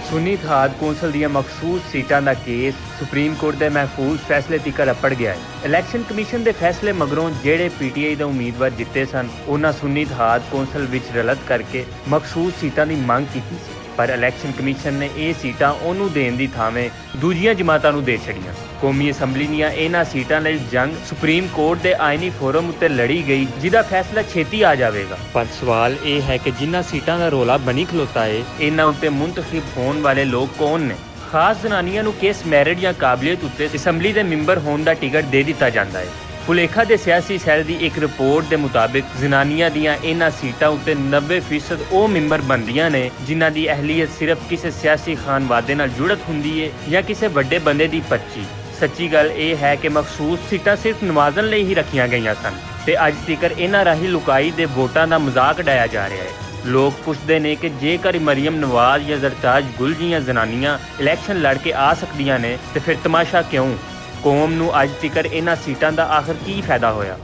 सुन्नी इत्तेहाद council ਦੀਆਂ ਮਖਸੂਸ ਸੀਟਾਂ ਦਾ case supreme court ਦੇ ਮਹਿਫੂਜ਼ ਫੈਸਲੇ ਤੀਕ ਅਪੜ ਗਿਆ ਹੈ। ਇਲੈਕਸ਼ਨ ਕਮਿਸ਼ਨ ਦੇ ਫੈਸਲੇ ਮਗਰੋਂ ਜਿਹੜੇ ਪੀਟੀਆਈ ਦਾ ਉਮੀਦਵਾਰ ਜਿੱਤੇ ਸਨ ਉਹਨਾਂ ਸੁन्नी ਇत्तेहाद ਕੌਂਸਲ ਵਿੱਚ ਰਲਤ ਕਰਕੇ ਮਖਸੂਸ ਸੀਟਾਂ ਦੀ ਮੰਗ ਕੀਤੀ ਸੀ, ਪਰ ਇਲੈਕਸ਼ਨ ਕਮਿਸ਼ਨ ਨੇ ਇਹ ਸੀਟਾਂ ਉਹਨੂੰ ਦੇਣ ਦੀ ਥਾਵੇਂ ਦੂਜੀਆਂ ਜਮਾਤਾਂ ਨੂੰ ਦੇ ਛੜੀਆਂ। ਕੌਮੀ ਅਸੈਂਬਲੀ ਦੀਆਂ ਇਹਨਾਂ ਸੀਟਾਂ ਲਈ ਜੰਗ ਸੁਪਰੀਮ ਕੋਰਟ ਦੇ ਆਇਨੀ ਫੋਰਮ ਉੱਤੇ ਲੜੀ ਗਈ, ਜਿਹਦਾ ਫੈਸਲਾ ਛੇਤੀ ਆ ਜਾਵੇਗਾ। ਪਰ ਸਵਾਲ ਇਹ ਹੈ ਕਿ ਜਿਨ੍ਹਾਂ ਸੀਟਾਂ ਦਾ ਰੌਲਾ ਬਣੀ ਖਲੋਤਾ ਹੈ, ਇਹਨਾਂ ਉੱਤੇ ਮੁੰਤਖਬ ਹੋਣ ਵਾਲੇ ਲੋਕ ਕੌਣ ਨੇ? ਖਾਸ ਜ਼ਨਾਨੀਆਂ ਨੂੰ ਕਿਸ ਮੈਰਿਟ ਜਾਂ ਕਾਬਲੀਅਤ ਉੱਤੇ ਅਸੈਂਬਲੀ ਦੇ ਮੈਂਬਰ ਹੋਣ ਦਾ ਟਿਕਟ ਦੇ ਦਿੱਤਾ ਜਾਂਦਾ ਹੈ? ਭੁਲੇਖਾ ਦੇ ਸਿਆਸੀ ਸੈੱਲ ਦੀ ਇੱਕ ਰਿਪੋਰਟ ਦੇ ਮੁਤਾਬਿਕ ਜ਼ਨਾਨੀਆਂ ਦੀਆਂ ਇਹਨਾਂ ਸੀਟਾਂ ਉੱਤੇ 90% ਉਹ ਮੈਂਬਰ ਬਣਦੀਆਂ ਨੇ ਜਿਨ੍ਹਾਂ ਦੀ ਅਹਿਲੀਅਤ ਸਿਰਫ ਕਿਸੇ ਸਿਆਸੀ ਖਾਨਵਾਦੇ ਨਾਲ ਜੁੜਤ ਹੁੰਦੀ ਹੈ ਜਾਂ ਕਿਸੇ ਵੱਡੇ ਬੰਦੇ ਦੀ ਪਰਚੀ। ਸੱਚੀ ਗੱਲ ਇਹ ਹੈ ਕਿ ਮਖਸੂਸ ਸੀਟਾਂ ਸਿਰਫ ਨਵਾਜ਼ਣ ਲਈ ਹੀ ਰੱਖੀਆਂ ਗਈਆਂ ਸਨ ਤੇ ਅੱਜ ਤੀਕਰ ਇਹਨਾਂ ਰਾਹੀਂ ਲੁਕਾਈ ਦੇ ਵੋਟਾਂ ਦਾ ਮਜ਼ਾਕ ਉਡਾਇਆ ਜਾ ਰਿਹਾ ਹੈ। ਲੋਕ ਪੁੱਛਦੇ ਨੇ ਕਿ ਜੇਕਰ ਮਰੀਮ ਨਵਾਜ਼ ਜਾਂ ਜ਼ਰਤਾਜ ਗੁਲ ਜੀਆਂ ਜ਼ਨਾਨੀਆਂ ਇਲੈਕਸ਼ਨ ਲੜ ਕੇ ਆ ਸਕਦੀਆਂ ਨੇ ਤੇ ਫਿਰ ਤਮਾਸ਼ਾ ਕਿਉਂ? ਕੌਮ ਨੂੰ ਅੱਜ ਤੀਕਰ ਇਹਨਾਂ ਸੀਟਾਂ ਦਾ ਆਖਰ ਕੀ ਫਾਇਦਾ ਹੋਇਆ?